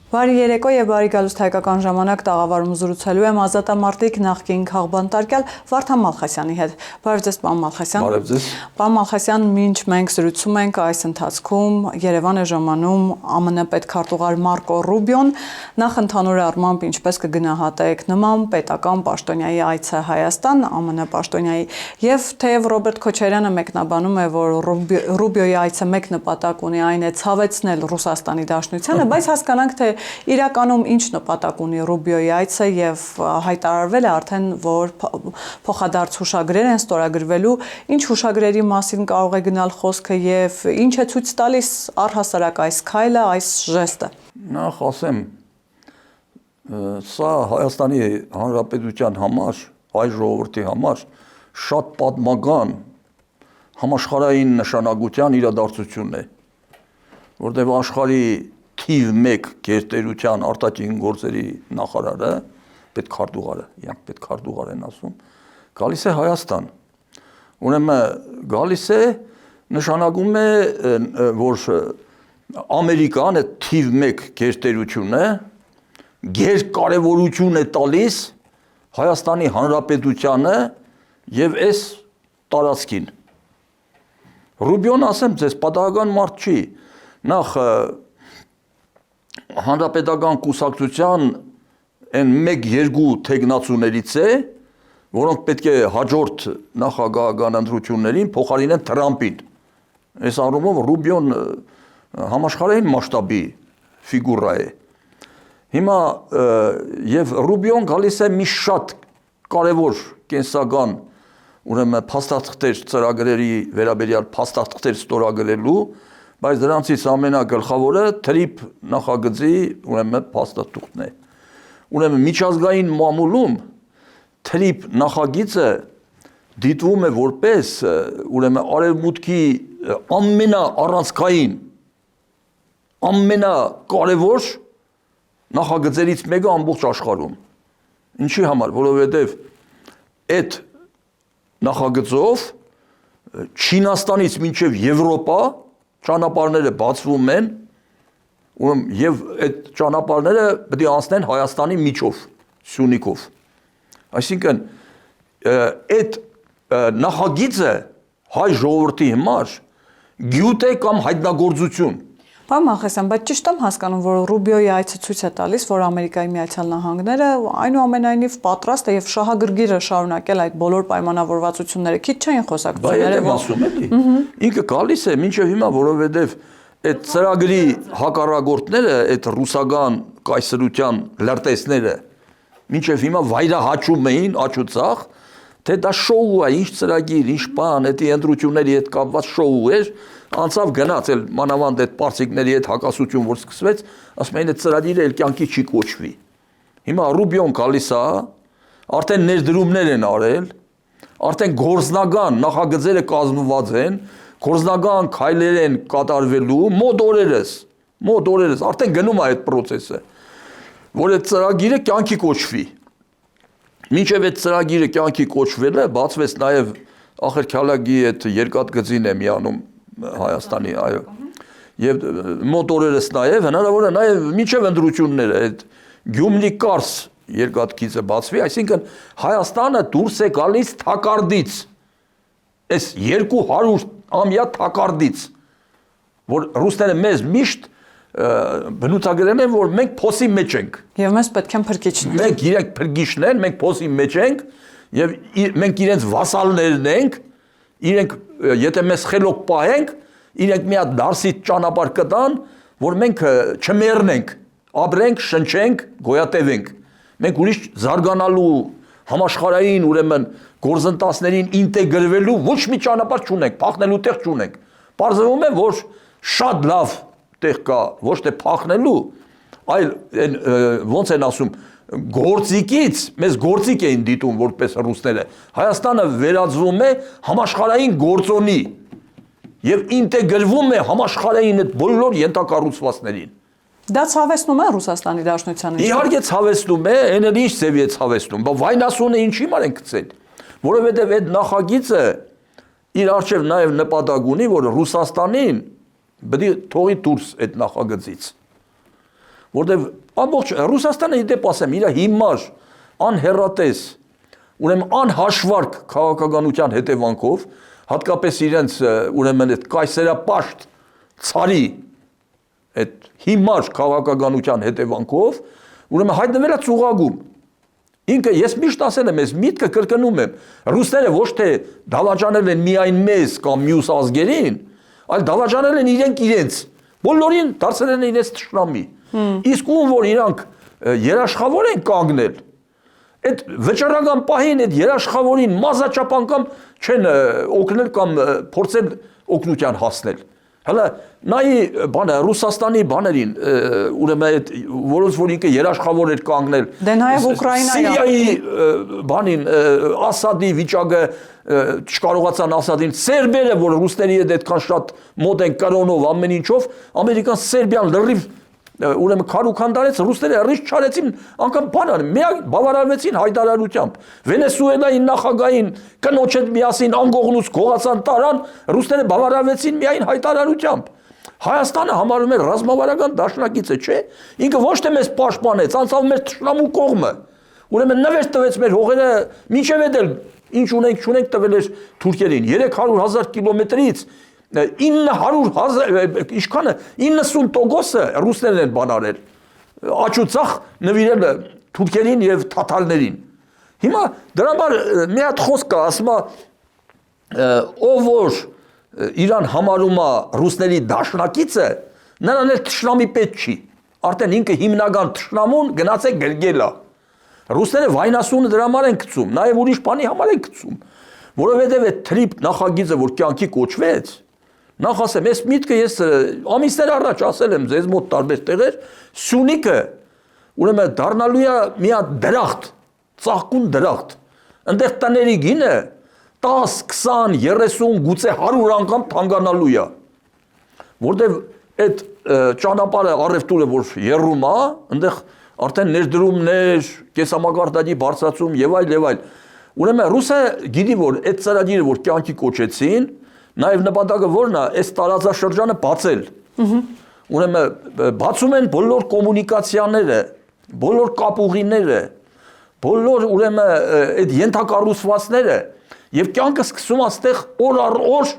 Բարի երեկո եւ բարի գալուստ հայկական ժամանակ տաղավարում զրուցելու եմ ազատամարտիկ նախկին քաղբանտարկյալ Վարդան Մալխասյանի հետ։ Բարև ձեզ, պարոն Մալխասյան։ Բարև ձեզ։ Պարոն Մալխասյան, մինչ մենք զրուցում ենք այս ընթացքում Երևան է ժամանում ԱՄՆ պետքարտուղար Մարկո Ռուբիոն, նախ ընդհանուր առմամբ ինչպես կգնահատեք նման պետական պաշտոնյայի այցը Հայաստան, ԱՄՆ պաշտոնյայի, եւ թեև Ռոբերտ Քոչարյանը մեկնաբանում է, որ Ռուբիոյի այցը մեկ նպատակ ունի, այն է ցավեցնել Ռուսաստանի Դաշնությանը, բայց հասկանանք թե իրականում ինչ նպատակ ունի Ռուբիոյի այցը եւ հայտարարվել է արդեն, որ փոխադարձ հուշագրեր են ստորագրվելու, ինչ հուշագրերի մասին կարող է գնալ խոսքը եւ ինչ է ցույց տալիս առհասարակ այս քայլը, այս ժեստը։ Նախ ասեմ, սա Հայաստանի Հանրապետության համար, հայ ժողովրդի համար շատ պատմական համաշխարհային նշանակության իրադարձություն է, որտեղ աշխարհի թիվ 1 գերտերության արտաքին գործերի նախարարը, պետքարտուղարը, իրանք պետքարտուղար են ասում, գալիս է Հայաստան։ Ուրեմն գալիս է, նշանակում է, որ Ամերիկան է թիվ 1 գերտերությունը, գերկարևորություն է տալիս Հայաստանի Հանրապետությանը եւ այս տարածքին։ Ռուբիոն, ասեմ ձեզ, պատահական մարդ չի, նախ հանրապետական կուսակցության այն 1-2 թեկնածուներից է, որոնք պետք է հաջորդ նախագահական ընտրություններին փոխարինեն Թրամփին։ Այս առումով Ռուբիոն համաշխարհային մասշտաբի ֆիգուրա է։ Հիմա եւ Ռուբիոն գալիս է մի շատ կարևոր կենսական, ուրեմն փաստաթղթեր ծրագրերի վերաբերյալ փաստաթղթեր ստորագրելու, բայց դրանցից ամենագլխավորը թրիփ նախագծի ուրեմն փաստաթուղթն է։ Ուրեմն միջազգային մամուլում թրիփ նախագիծը դիտվում է որպես ուրեմն արևմուտքի ամենաառանցքային, ամենակարևոր նախագծերից մեկը ամբողջ աշխարհում։ Ինչի համար, որովհետև այդ նախագծով Չինաստանից մինչև Եվրոպա ճանապարհները բացվում են, եւ այդ ճանապարհները պետք է անցնեն Հայաստանի միջով, Սյունիքով։ Այսինքն այդ նախագիծը հայ ժողովրդի համար գյուտ է կամ հայտնագործություն։ Պարոն Մալխասյան, բայց ճիշտ եմ հասկանում, որ Ռուբիոյի այցը ցույց է տալիս, որ Ամերիկայի Միացյալ Նահանգները այնուամենայնիվ պատրաստ է եւ շահագրգիռ է շարունակել այդ բոլոր պայմանավորվածությունները, քիչ չէին խոսակցությունները։ Բայց ասում էլի, ինքը գալիս է մինչև հիմա, որովհետեւ այդ ծրագրի հակառակորդները, այդ ռուսական կայսրության լրտեսները մինչև հիմա վայրահաչում էին աչուծախ, թե դա շոու է, ինչ ծրագիր, ինչ բան, դա ընտրությունների հետ կապված շոու էր, անցավ գնաց էլ մանավանդ այդ պարսիկների հետ հակասություն որ սկսվեց, ասում են այդ ծրագիրը էլ կյանքի չի կոչվի։ Հիմա Ռուբիոն գալիս է, արդեն ներդրումներ են արել, արդեն գործնական նախագծերը կազմված են, գործնական քայլեր են կատարվելու մոտ օրերս, արդեն գնում է այդ process-ը, որ այդ ծրագիրը կյանքի կոչվի։ Մինչև այդ ծրագիրը կյանքի կոչվելը բացվեց նաև Ախր-Քյալագի այդ երկաթգծին է միանում Հայաստանի, այո։ Եվ մոտ օրերս նաև հնարավոր է նաև մինչև ընտրությունները այդ Գյումրի-Կարս երկաթգիծը բացվի, այսինքն Հայաստանը դուրս է գալիս թակարդից, այս 200 ամյա թակարդից, որ ռուսները մեզ միշտ բնութագրել են, որ մենք փոսի մեջ ենք։ Եվ մեզ պետք են փրկիչներ։ Մենք իրենք փրկիչն են, մենք փոսի մեջ ենք, եւ մենք իրենց վասալներն ենք, իրենք եթե մեզ խելոք պահենք, իրենք մի հատ դարսի ճանապարհ կտան, որ մենք չմեռնենք, ապրենք, շնչենք, գոյատևենք։ Մենք ուրիշ զարգանալու համաշխարհային ուրեմն գործընթացներին ինտեգրվելու ոչ մի ճանապարհ չունենք, փախնելու տեղ չունենք։ Պարզվում է, որ շատ լավ տեղ կա, ոչ թե փախնելու, այլ ոնց են ասում, գործիքից, մեզ գործիք էին դիտում որպես ռուսները։ Հայաստանը վերածվում է համաշխարհային գործոնի եւ ինտեգրվում է համաշխարհային այդ բոլոր ենթակառուցվածքներին։ Դա ցավեցնում է Ռուսաստանի Դաշնությանը։ Իհարկե ցավեցնում է, այն էլ ինչ ձևի է ցավեցնում, բայց վայնասունը ինչի համար են գցել, որովհետեւ այդ նախագիծը իր արժեվ նաեւ նպատակ ունի, որ Ռուսաստանին պետք է թողի դուրս այդ նախագծից։ որտեղ ամբողջ Ռուսաստանը իդեպ ասեմ, իր հիմար անհեռատես, ուրեմն անհաշվարկ քաղաքականության հետևանքով, հատկապես իրենց ուրեմն այդ կայսերապաշտ ցարի այդ հիմար քաղաքականության հետևանքով, ուրեմն հայտնվել է ծուղակում։ Ինքը ես միշտ ասել եմ, ես միտքը կրկնում եմ, ռուսները ոչ թե դավաճանել են միայն մեզ կամ մյուս ազգերին, այլ դավաճանել են իրենց, բոլորին դարձել են իրենց թշնամի։ Իսկ ում որ իրանք երաշխավոր են կանգնել, այդ վճռական պահին այդ երաշխավորին մազաչափ անգամ չեն օգնել կամ փորձել օգնության հասնել։ Հələ նայի բանը Ռուսաստանի բաներին ուրեմն այդ որոնց որ ինքը երաշխավոր էր կանգնել դե նաև Ուկրաինայի Սիրիայի բանին Ասադի վիճակը չկարողացան Ասադին սերբերը որ ռուսների հետ այդքան շատ մոտ են կրոնով ամեն ինչով ամերիկան Սերբիան լրիվ ուրեմն քարուքանդարեց ռուսները ռիսկ չարեցին անգամ բանան միակ բավարարվեցին հայտարարությամբ Վենեսուելայի նախագահին կնոջ հետ միասին անգողնուց գողացան տարան ռուսները բավարարվեցին միայն հայտարարությամբ Հայաստանը համարում է ռազմավարական դաշնակիցը չէ ինքը ոչ թե մեզ պաշտպանեց անցավ մեր թշնամու կողմը ուրեմն նվեր տվեց մեր հողերը մինչև էլ ինչ ունենք տվել էր թուրքերին 300,000 կիլոմետրից 900,000 ինչքանը 90%-ը ռուսներն են բանարել աչուծախ նվիրել թուրքերին եւ թաթարներին հիմա դրա համար մի հատ խոսք կա ասում ով որ իրան համարում է ռուսների դաշնակիցը նրան էլ թշնամի պետք չի արդեն ինքը հիմնական թշնամուն գնաց է գրգել է ռուսները վայնասունը դրա համար են գցում նաեւ ուրիշ բանի համար են գցում որովհետեւ այդ թրիպ նախագիծը որ կյանքի կոչվեց Նախ ասեմ, ես միտքը ես ամիսներ առաջ ասել եմ ձեզ մոտ տարբեր տեղեր, Սյունիքը ուրեմն դառնալու է մի հատ դրախտ, ծաղկուն դրախտ։ Այնտեղ տների գինը 10, 20, 30, գուցե 100 անգամ թանկանալու է։ Որտեւ այդ ճանապարհը առևտուրը որ երրում է, այնտեղ արդեն ներդրումներ, կեսամակարդակի բարձրացում եւ այլ։ Ուրեմն ռուսը գիտի որ այդ ծրագիրը որ կյանքի կոչեցին Նաև նպատակը որն է, այս տարածաշրջանը բացել։ Ուրեմն բացում են բոլոր կոմունիկացիաները, բոլոր կապուղիները, բոլոր ուրեմն այդ ենթակառուցվածքները եւ կյանքը սկսում աստեղ օր առ օր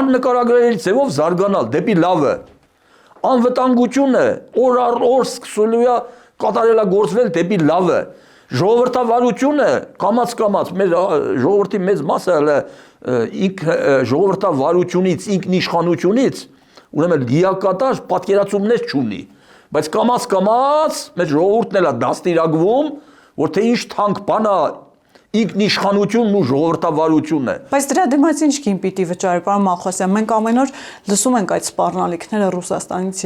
աննկարագրելի ձևով զարգանալ դեպի լավը։ Անվտանգությունը օր առ օր սկսելու է կատարելագործվել դեպի լավը։ Ժողովրդավարությունը կամաց մեր ժողովրդի մեծ մասը ժողովրդավարությունից, ինքնիշխանությունից ուրեմն լիակատար պատկերացումներ չունի, բայց կամաց մեր ժողովուրդն էլ է դաստիարակվում, որ թե ինչ թանկ բան է ինքնիշխանությունն ու ժողովրդավարությունը։ Բայց դրա դիմաց ինչ կին պիտի վճարի, պարոն Մալխոսյան, մենք ամեն օր լսում ենք այդ սպառնալիքները Ռուսաստանից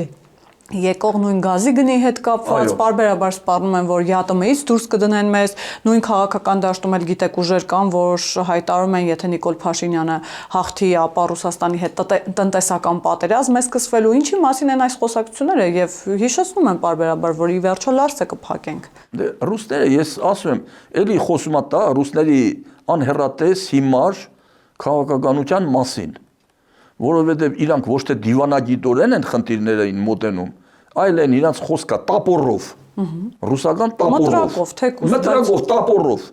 եկող նույն գազի գնի հետ կապված բարբերաբար սպառնում են որ ԵԱՏՄ-ից դուրս կդնեն մեզ նույն քաղաքական դաշտում էլ գիտեք ուժեր կան որ հայտարարում են եթե Նիկոլ Փաշինյանը հաղթի ապա Ռուսաստանի հետ տնտեսական պատերազմ է սկսվելու ինչի մասին են այս խոսակցությունները եւ հիշեցնում են բարբերաբար որ ի վերջո լարսը կփակենք Դե ռուսները ես ասում եմ էլի խոսում է դա ռուսների անհեռատես հիմար քաղաքականության մասին որովհետև իրանք ոչ թե դիվանագիտորեն են խնդիրներին մոտենում, այլ են իրանք խոսքա տապորով, ռուսական տապորով, մտրակով, տապորով,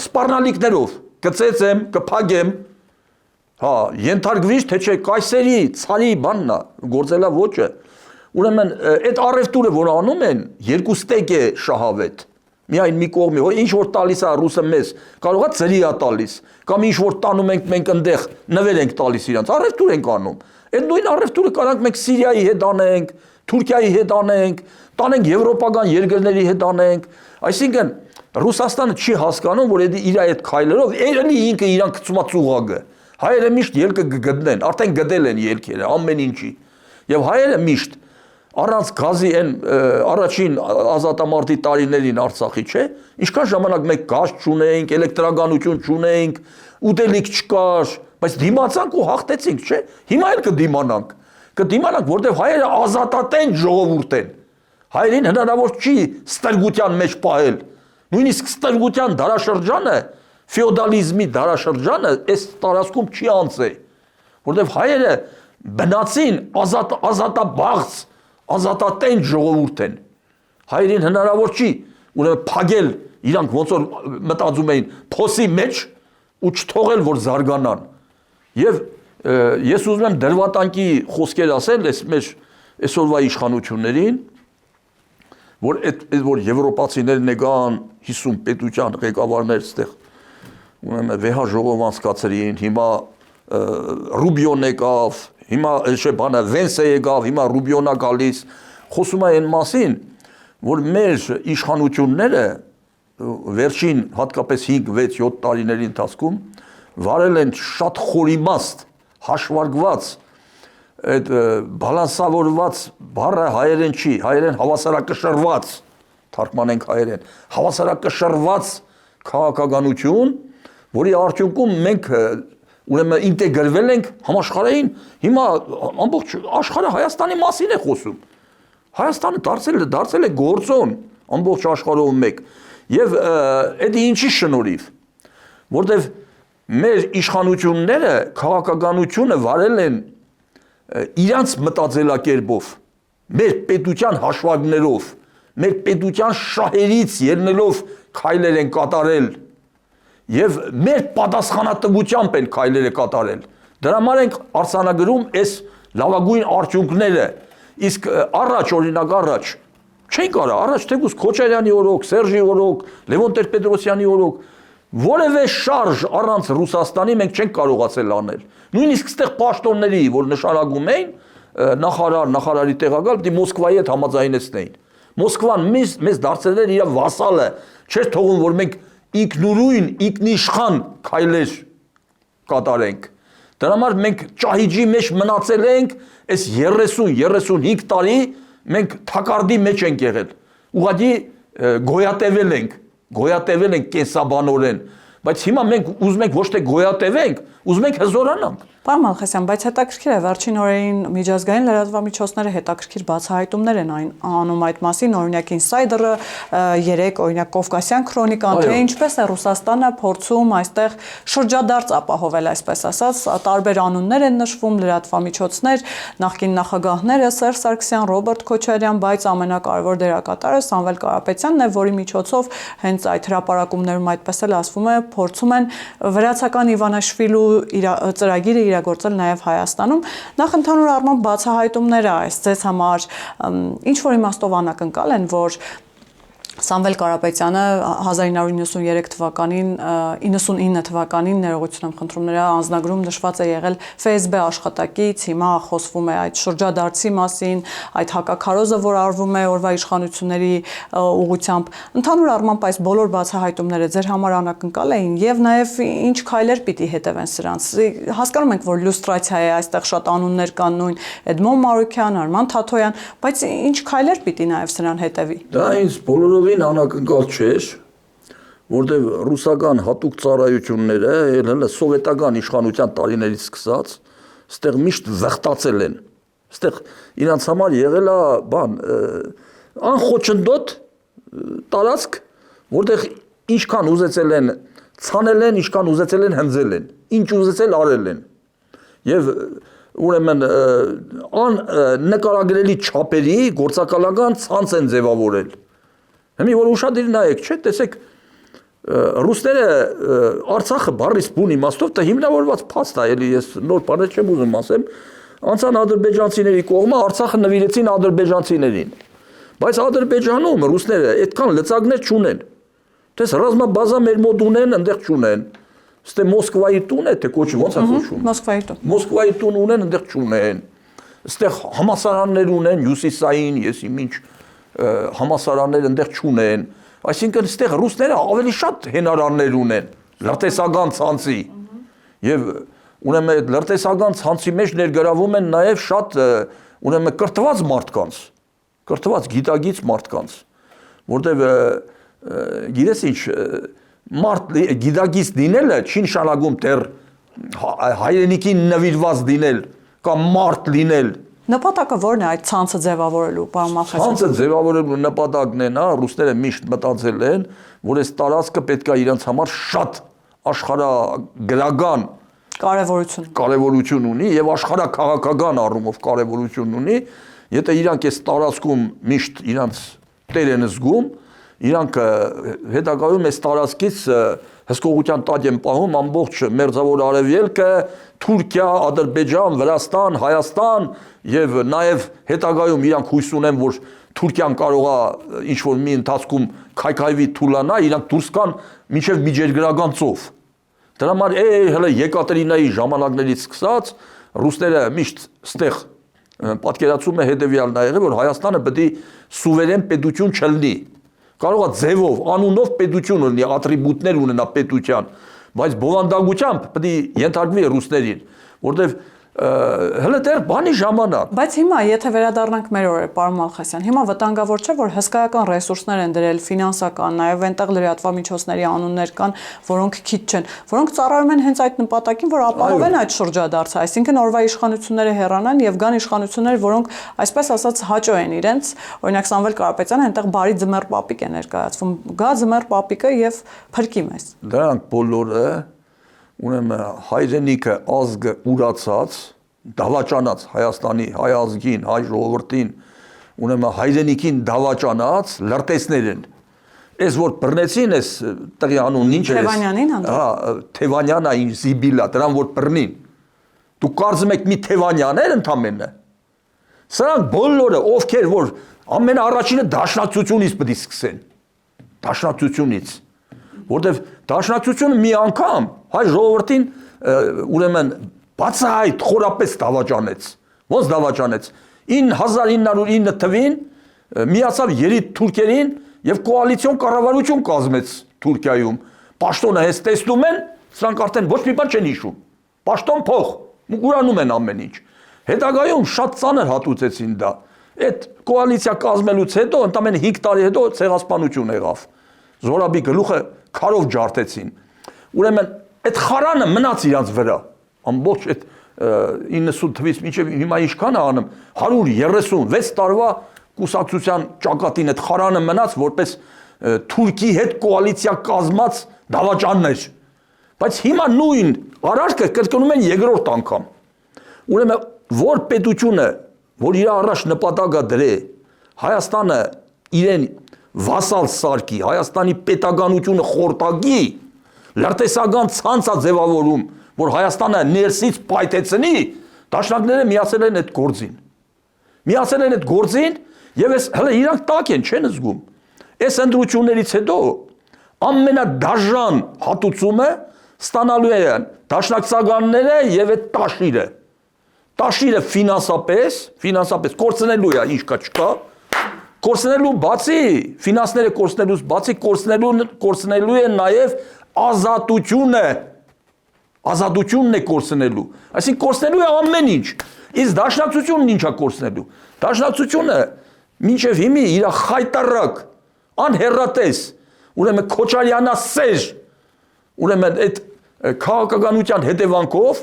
սպառնալիքներով, կծեցեմ, կփագեմ, հա, ենթարկվիշ, թե չէ, կայսերի, ցարի բանն է, գործելա ոճը, ուրեմն այդ առևտուրը, որ անում են, երկու ստեկ է շահավետ, միայն մի կողմի, ինչ որ տալիս է ռուսը մեզ, կարող է ծրի է տալիս, կամ ինչ որ տանում ենք մենք ընդեղ նվեր ենք տալիս իրանց, առևտուր ենք անում։ Այդ նույն առևտուրը կարանք մենք Սիրիայի հետ անենք, Թուրքիայի հետ անենք, տանենք եվրոպական երկրների հետ անենք, այսինքն Ռուսաստանը չի հասկանում, որ իր այդ քայլերով էլի ինքը իրան գցում է ծուղակը։ Հայերը միշտ ելքը կգտնեն, արդեն գտել են ելքերը ամեն ինչի։ Եվ հայերը միշտ առանց գազի այն առաջին ազատամարտի տարիներին Արցախի, չէ, ինչքան ժամանակ մենք գազ չունեինք, էլեկտրականություն չունեինք, ուտելիք չկար, բայց դիմացանք ու հաղթեցինք, չէ։ Հիմա էլ կդիմանանք, որտեղ հայերը ազատատեն ժողովուրդ են։ Հայերին հնարավոր չի ստրգության մեջ պահել։ Նույնիսկ ստրգության դարաշրջանը, ֆեոդալիզմի դարաշրջանը այս տարածքում չի անցել, որտեղ հայերը բնացին ազատաբաղց ազատատեն ժողովուրդ են։ Հայերին հնարավոր չի ուրեմն փագել իրանք ոնց որ մտածում էին փոսի մեջ ու չթողել որ զարգանան։ Եվ ես ուզում եմ դրվատանքի խոսքեր ասել այս մեր այսօրվա իշխանություններին, որ որ եվրոպացիներն եկան 50 պետության ղեկավարներ այդտեղ ուրեմն վեհա ժողով անցկացրին, հիմա Ռուբիոն եկավ, հիմա բանը Վենսը եկավ, հիմա Ռուբիոնա գալիս, խոսում է այն մասին, որ մեր իշխանությունները վերջին հատկապես 5-6-7 տարիների ընթացքում վարել են շատ խորիմաստ, հաշվարկված, այդ բալանսավորված բառը հայերեն չի, հայերեն հավասարակշռված, թարգմանենք հայերեն, հավասարակշռված քաղաքականություն, որի արդյունքում մենք ուրեմն ինտեգրվել ենք համաշխարհային, հիմա ամբողջ աշխարհը Հայաստանի մասին է խոսում։ Հայաստանը դարձել է գործոն ամբողջ աշխարհում մեկ։ Եվ այդ ինչի շնորհիվ, որտեվ մեր իշխանությունները քաղաքականությունը վարել են իրանց մտածելակերպով, մեր պետության հաշվարկներով, մեր պետության շահերից ելնելով քայլեր են կատարել եւ մեր պատասխանատվությամբ են քայլերը կատարել։ Դրա համար ենք արձանագրում այս լավագույն արդյունքները։ Իսկ առաջ օրինակ առաջ չեն կարա, առաջ թեկուզ Քոչարյանի օրոք, Սերժի օրոք, Լևոն Տեր-Պետրոսյանի օրոք որևէ շարժ առանց Ռուսաստանի մենք չենք կարողացել անել։ Նույնիսկ այդտեղ պաշտոնների, որ նշանակում էին նախարարի տեղակալ, դի Մոսկվայի հետ համաձայնեցնեին։ Մոսկվան մեզ դարձել էր իր վասալը, չէր թողում որ մենք ինքնուրույն, ինքնիշխան քայլեր կատարենք։ Դրա համար մենք ճահիճի մեջ մնացել ենք այս 30-35 տարի մենք թակարդի մեջ ենք եղել։ Ուղղակի գոյատևել ենք կենսաբանորեն, բայց հիմա մենք ուզում ենք ոչ թե գոյատևենք, ուզում ենք հզորանանք։ Պարոն Մալխասյան, բայց հետաքրքիր է, վերջին օրերին միջազգային լրատվամիջոցները հետաքրքիր բացահայտումներ են անում այդ մասին, օրինակ Insider-ը 3 օրինակ Կովկասյան քրոնիկան, թե ինչպես է Ռուսաստանը փորձում այստեղ շրջադարձ ապահովել, այսպես ասած, տարբեր անուններ են նշվում, լրատվամիջոցներ, նախկին նախագահները Սերժ Սարգսյան, Ռոբերտ Քոչարյան, բայց ամենակարևոր դերակատարը Սամվել Կարապետյանն է, որի միջոցով հենց այդ հրապարակումներում այդպես էլ ասվում է, փորձում են վրացական Իվանաշվիլու ծրագիրը իրագործել նաև Հայաստանում։ Նախ ընդհանուր առմամբ բացահայտումները այս ձեզ համար ինչ որ իմաստով անակնկալ են, որ Սամվել Կարապետյանը 1993 թվականին 99 թվականին ներողություն եմ խնդրում նրա անձնագրում նշված է եղել FSB աշխատակից, հիմա խոսվում է այդ շրջադարձի մասին, այդ հակաքարոզը, որ արվում է օրվա իշխանությունների ուղղությամբ։ Ընդհանուր առմամբ այս բոլոր բացահայտումները ձեր համար անակնկալ էին եւ նաեւ ինչ քայլեր պիտի հետևեն սրանց։ Հասկանում ենք, որ լյուստրացիա է, այստեղ շատ անուններ կան, նույն Էդմոն Մարուկյան, Արման Թաթոյան, բայց ինչ քայլեր պիտի նաեւ սրան հետևի։ Դա ինձ բոլորովին անակնկալ չէր, որտեղ ռուսական հատուկ ծառայությունները հələ սովետական իշխանության տարիներից սկսած, այստեղ միշտ վխտացել են։ Այստեղ իրանց համար եղել է բան անխոչնդոտ տարածք, որտեղ ինչքան ուզեցել են ցանել են, ինչքան ուզեցել են հնձել են, ինչ ուզեցել արել են։ Եվ ուրեմն նկարագրելի չափերի գործակալական ցանց են ձևավորել։ Հիմա որ ուշադիր նայեք, չէ՞, տեսեք, ռուսները Արցախը բառից բուն իմաստով դա հիմնավորված փաստ է, էլի ես նոր բառեր չեմ ուզում ասեմ, անցան ադրբեջանցիների կողմը Արցախը նվիրեցին ադրբեջանցիներին։ Բայց Ադրբեջանում ռուսները այդքան լծակներ չունեն։ Տես ռազմաբազա մեր մոտ ունեն, այնտեղ չունեն։ Ստե Մոսկվայի տուն է, թե կոչի ոնց է կոչվում։ Մոսկվայի տուն։ Մոսկվայի տուն ունեն, այնտեղ չունեն։ Այստեղ համասարաններ ունեն, հյուսիսային, ես ինչ համասարաններ այնտեղ չունեն։ Այսինքն այստեղ ռուսները ավելի շատ հենարաններ ունեն լրտեսական ցանցի։ Եվ ուրեմն այդ լրտեսական ցանցի մեջ ներգրավում են նաև շատ ուրեմն կրթված մարդկանց, կրթված գիտագից մարդկանց, որտեղ գիտես ինչ մարդ գիտագից լինելը չի նշանակում դեռ հայրենիքին նվիրված լինել կամ մարդ լինել։ Նպատակը ո՞րն է այդ ցանցը ձևավորելու, պարոն Մալխասյան։ Ցանցը ձևավորելու նպատակն է, ռուսները միշտ մտածել են, որ այս տարածքը պետք է իրենց համար շատ աշխարհագրական կարևորություն ունի եւ աշխարհաքաղաքական առումով կարևորություն ունի Եթե իրանք այս տարածքում միշտ իրանք տեր են զգում, իրանք հետագայում այս տարածքից հսկողության տակ են պահում ամբողջ մերձավոր արևելքը, Թուրքիա, Ադրբեջան, Վրաստան, Հայաստան եւ նաեւ հետագայում իրանք հույս ունեն, որ Թուրքիան կարող է ինչ-որ մի ընթացքում քայքայվի թուլանա, իրանք դուրս կան մինչեւ միջերգրական ծով։ Դրա համար հələ Եկատերինայի ժամանակներից սկսած ռուսները միշտ ստեղ պատկերացում է հետևյալն ա եղել, որ Հայաստանը պետք է սուվերեն պետություն չլինի։ Կարող է ձևով, անունով պետություն ունենա, ատրիբուտներ ունենա պետության, բայց բովանդակությամբ պետք է ենթարկվի ռուսներին, որտեղ հələ դեռ բանի ժամանակ։ Բայց հիմա եթե վերադառնանք մեր օրեր, պարոն Մալխասյան, հիմա վտանգավոր չէ, որ հսկայական ռեսուրսներ են դրել, ֆինանսական, նաև այնտեղ լրատվամիջոցների անուններ կան, որոնք քիչ չեն, որոնք ծառայում են հենց այդ նպատակին, որ ապահովեն այդ շրջադարձը, այսինքն օրվա իշխանությունները հեռանան եւ գան իշխանություններ, որոնք այսպես ասած հաճո են իրենց, օրինակ Սամվել Կարապետյանը այնտեղ բարի ձմեռ պապիկ է ներկայացվում, գա ձմեռ պապիկը եւ փրկի մեզ։ Դրանք բոլորը ուրեմն հայրենիքը ազգը ուրացած, դավաճանած Հայաստանի հայ ազգին, հայ ժողովրդին, ուրեմն հայրենիքին դավաճանած լրտեսներ են։ Այս որ բռնեցին, այս տղի անունն ինչ է։ Թևանյանին հանդեպ։ Հա, Թևանյանն այն Զիբիլա, դրան որ բռնին։ Դու կարծում եք մի Թևանյաններ ընդամենը։ Սրանք բոլորը ովքեր որ ամենաառաջինը դաշնակցությունից պետք է սկսեն։ Դաշնակցությունից։ Որտեվ դաշնակցությունը մի անգամ հայ ժողովրդին ուրեմն բացահայտ խորապես դավաճանեց։ Ոնց դավաճանեց։ 1909 թվին միացավ երիտ թուրքերին եւ կոալիցիոն կառավարություն կազմեց Թուրքիայում։ Պաշտոնը հենց տեսնում են, սրանք արդեն ոչ մի բան չեն հիշում։ Պաշտոն փող, ուրանում են ամեն ինչ։ Հետագայում շատ ծանր հատուցեցին դա։ Այդ կոալիցիա կազմելուց հետո, ընդամենը 5 տարի հետո ցեղասպանություն եղավ։ Զորաբի գլուխը քարով ջարդեցին։ Ուրեմն այդ խարանը մնաց իրանց վրա։ Ամբողջ այդ 90 թվից մինչև հիմա ինչքան է անում 136 տարվա կուսակցության ճակատին այդ խարանը մնաց որպես Թուրքի հետ կոալիցիա կազմած դավաճաններ։ Բայց հիմա նույն արարքը կրկնում են երկրորդ անգամ։ Ուրեմն որ պետությունը, որ իր առաջ նպատակը դրե Հայաստանը իրեն վասալ սարքի, Հայաստանի պետականությունը խորտակի, լրտեսական ցանց է ձևավորում, որ Հայաստանը ներսից պայթեցնի, դաշնակները միացել են այդ գործին։ Միացել են այդ գործին եւ այս հələ իրանք տակ են, չեն զգում։ Այս ընտրություններից հետո ամենադաժան հատուցումը ստանալու են դաշնակցականները եւ այդ տաշիրը։ Տաշիրը ֆինանսապես կորցնելու է, ինչ կա չկա։ Կորցնելու բացի, ֆինանսները կորցնելուց բացի կորցնելու է նաև ազատությունն է կորցնելու։ Այսինքն կորցնելու է ամեն ինչ։ Իսկ դաշնակցությունն ինչա կորցնելու։ Դաշնակցությունը մինչև հիմի իր խայտարակ, անհեռատես, ուրեմն Քոչարյանասեր, ուրեմն այդ քաղաքականության հետևանքով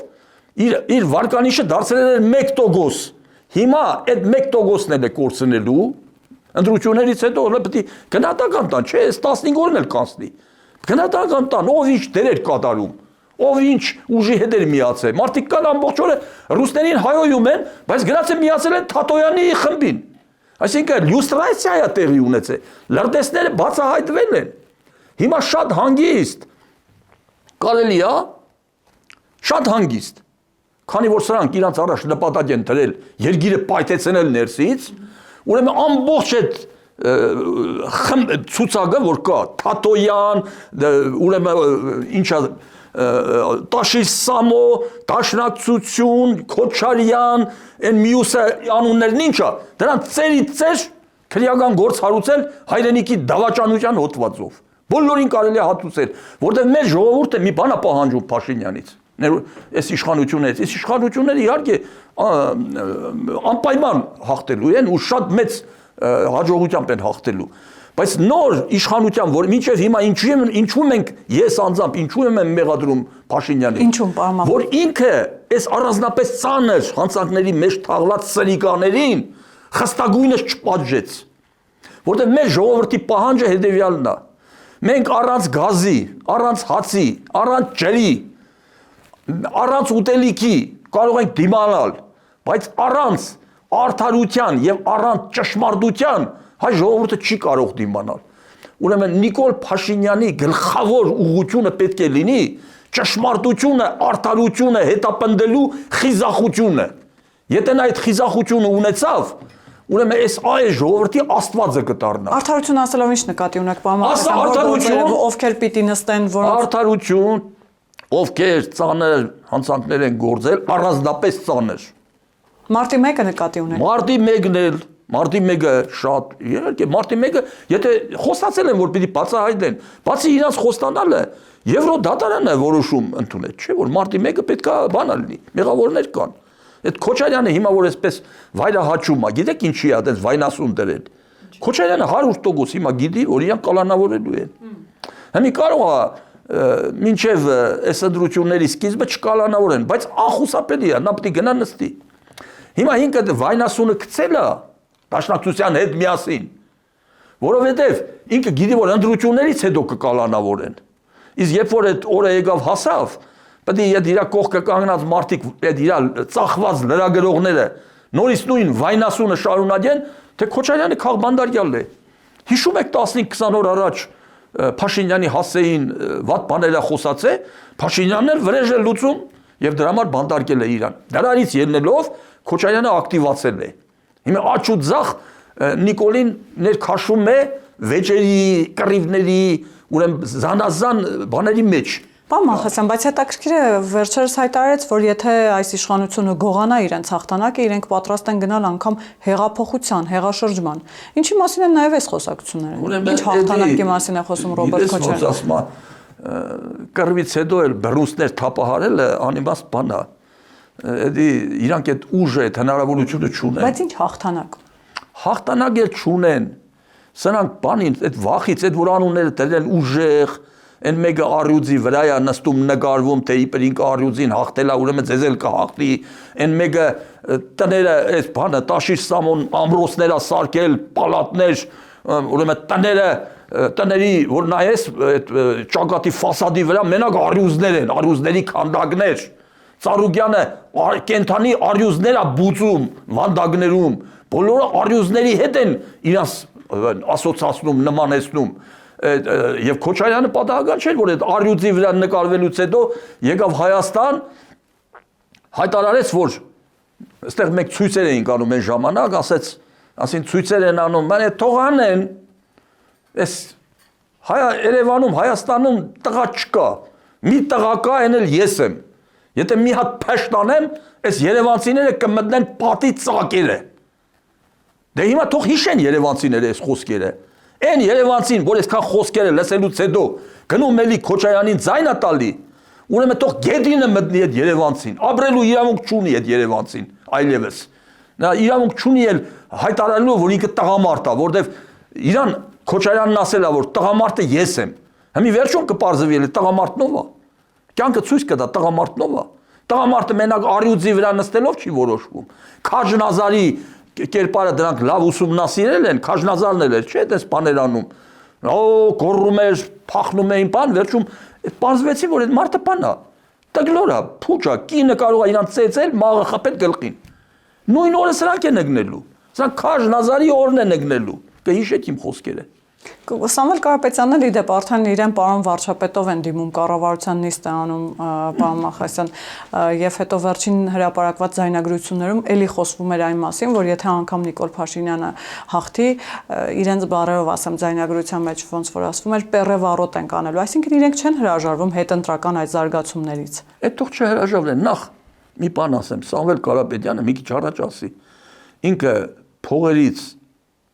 իր վարկանիշը դարձրել է 1%։ Հիմա այդ 1%-ն է կորցնելու։ Ընտրություններից հետո պետք է գնահատական տան, չէ, 15 օրն էլ կանցնի։ Գնահատական տան, ով ինչ դեր կատարում, ով ինչ ուժի հետ էր միացել։ Մարդիկ կան ամբողջ օրը ռուսներին հայոյում են, բայց գնացել միացել են Թաթոյանի խմբին։ Այսինքն լյուստրացիա է տեղի ունեցել։ Լրտեսները բացահայտվել են։ Հիմա շատ հանգիստ կարելի է, շատ հանգիստ, քանի որ սրանք իրանց առաջ նպատակ են դրել երկիրը պայթեցնել ներսից, ուրեմն ամբողջ այդ ցուցակը որ կա Թաթոյան, ուրեմն ինչա Տաշիր Սամո, Դաշնակցություն, Քոչարյան, այն մյուսը անուններն ինչա, դրանց ծերից ծեր քրեական գործ հարուցել հայրենիքի դավաճանության հոդվածով։ Բոլորին կարելի է հատուցել, որտեղ մեր ժողովուրդը մի բան է պահանջում Փաշինյանից։ Այս իշխանությունները իհարկե անպայման հաղթելու են ու շատ մեծ հաջողությամբ են հաղթելու, բայց նոր իշխանության, որ մինչև հիմա ինչու մենք ես անձամբ ինչու եմ մեղադրում Փաշինյանին, որ ինքը այս առանձնապես ծանր հանցանքների մեջ թաղված սրիկաներին խստագույնս չպատժեց, որտեղ մեր ժողովրդի պահանջը հետևյալն է. մենք առանց գազի, առանց հացի, առանց ջրի, առանց ուտելիքի կարող ենք դիմանալ, բայց առանց արդարության եւ առանց ճշմարտության հայ ժողովուրդը չի կարող դիմանալ։ Ուրեմն Նիկոլ Փաշինյանի գլխավոր ուղղությունը պետք է լինի ճշմարտությունը, արդարությունը հետապնդելու խիզախությունը։ Եթե նա այդ խիզախությունը ունեցավ, ուրեմն այս ժողովրդի աստվածը կդառնա։ Արդարություն ասելով ինչ նկատի ունեք, պարոն, ովքեր պիտի նստեն, որոնց արդարություն, ովքեր ծանր հանցանքներ են գործել, առանձնապես ծանր։ Մարտի 1-ը նկատի ունեք։ Մարտի 1-ը շատ, իհարկե, մարտի 1-ը, եթե խոստացել են, որ պիտի բացահայտեն, բացի իրաց խոստանալը, Եվրոդատարանը որոշում ընդունել, չէ՞ որ մարտի 1-ը պետքա բանալ լինի, մեղավորներ կան։ Այդ Քոչարյանը հիմա որ այսպես վայրահաչում է, գիտեք ինչի է այդպես վայնասուն դրել։ Քոչարյանը 100% հիմա գիտի, որ իրան կալանավորելու են։ Հիմա կարող է մինչև այս ընտրությունների սկիզբը չկալանավորեն, բայց ախուսապելի է, նա պետք է գնա նստի։ Հիմա ինքը վայնասունը գցել է Դաշնակցության հետ միասին, որովհետև ինքը գիտի, որ ընտրություններից հետո կկալանավորեն։ Իսկ երբ որ այդ օրը եկավ հասավ, պետք է իր կողքը կանգնած մարդիկ, այդ իր ծախված լրագրողները նորից նույն վայնասունը շարունակեն, թե Քոչարյանը քաղբանդարյալ է։ Հիշում եք 15-20 օր առաջ Փաշինյանի հասեին վատ բաներ խոսած է, Փաշինյանն էլ վրեժ է լուծում եւ դրա համար բանդարկել է իրան։ Դրանից ելնելով Քոչարյանը ակտիվացել է։ Հիմա աչ ու ձախ Նիկոլին ներքաշում է վեճերի, կռիվների, ուրեմն զանազան բաների մեջ։ Պարոն Մալխասյան, բայց հետաքրքիր է վերջերս հայտարարեց, որ եթե այս իշխանությունը գողանա իրենց հաղթանակը, իրենք պատրաստ են գնալ անգամ հեղափոխության, հեղաշրջման։ Ինչի մասին են նաև այս խոսակցությունները։ Ինչ հաղթանակի մասին է խոսում Ռոբերտ Քոչարյանը։ Կռվից հետո էլ բռունցքներ թափահարելը անիմաստ բան է։ Իրանք այդ ուժը, այդ հնարավորությունը չունեն։ Բայց ինչ հաղթանակ։ Հաղթանակ էլ չունեն։ Սրանք բանին, այդ վախից, այդ որ անունները դրել ուժեղ, այն մեկը առյուծի վրա է նստում նկարվում, թե իբր ինքը առյուծին հաղթել է, ուրեմն ձեզ էլ կհաղթի։ Այն մեկը տները, այս բանը տաշիր սամոն ամրոցներ է սարքել, պալատներ, ուրեմն տների, որ նայես այդ ճակատի ֆասադի վրա մենակ առյուծներ են, առյուծների քանդակներ։ Ծառուկյանը կենթանի առյուծներ է բուծում վանդակներում, բոլորը առյուծների հետ են իրաց ասոցացնում, նմանեցնում։ Եվ Քոչարյանը պատահական չէր, որ այդ առյուծի վրա նկարվելուց հետո եկավ Հայաստան, հայտարարեց, որ այստեղ մեկ ցույցեր էին անում այն ժամանակ, ասին ցույցեր են անում, ման է թող անեն, այս Երևանում, Հայաստանում տղա չկա, մի տղա կա, այն էլ ես եմ։ Եթե մի հատ փեշտ անեմ, այս երևանցիները կմտնեն պատի ծակերը։ Դե հիմա թող հիշեն երևանցիները այս խոսքերը։ Այն երևանցին, որ այսքան խոսքերը լսելուց հետո գնում էլի Քոչարյանին ձայնա տալի, ուրեմն թող գեդինը մտնի այդ երևանցին, ապրելու իրավունք չունի այդ երևանցին, այլևս։ Նա իրավունք չունի էլ հայտարարելու, որ ինքը տղամարդ է, որտեվ իրան Քոչարյանն ասել է, որ տղամարդը ես եմ։ Հիմա վերջում կպարզվի էլի տղամարդնով է։ Կյանքը ցույց կտա տղամարդնով է։ Տղամարդը մենակ առյուծի վրա նստելով չի որոշվում։ Քաջնազարի կերպարը դրանք լավ ուսումնասիրել են, Քաջնազարն էլ չէ, այդպես բաներ անում։ Գոռում էր, փախնում էին բան, վերջում պարզվեցի, որ այդ մարդը բան է։ Տգլոր է, փուճ է, կինը կարող է իրան ծեծել, մաղը խփել գլխին։ Նույն օրը սրանք են նգնելու։ Սրանք Քաջնազարի օրն են նգնելու։ Կհիշեք իմ խոսքերը։ Սամվել Կարապետյանն էլ իդեպ արդեն իրեն պարոն վարչապետով են դիմում, կառավարության նիստ է անում պարոն Մալխասյան, եւ հետո վերջին հրապարակված ձայնագրություններում էլի խոսվում էր այն մասին, որ եթե անգամ Նիկոլ Փաշինյանը հաղթի, իրենց բառերով ասեմ, ձայնագրության մեջ ոնց որ ասվում էր, պերևարոտ են կանելու, այսինքն իրենք չեն հրաժարվում հետընտրական այդ զարգացումներից։ Այդ թող չհրաժարվեն, նախ մի բան ասեմ, Սամվել Կարապետյանը մի քիչ առաջ ասի, ինքը փողերից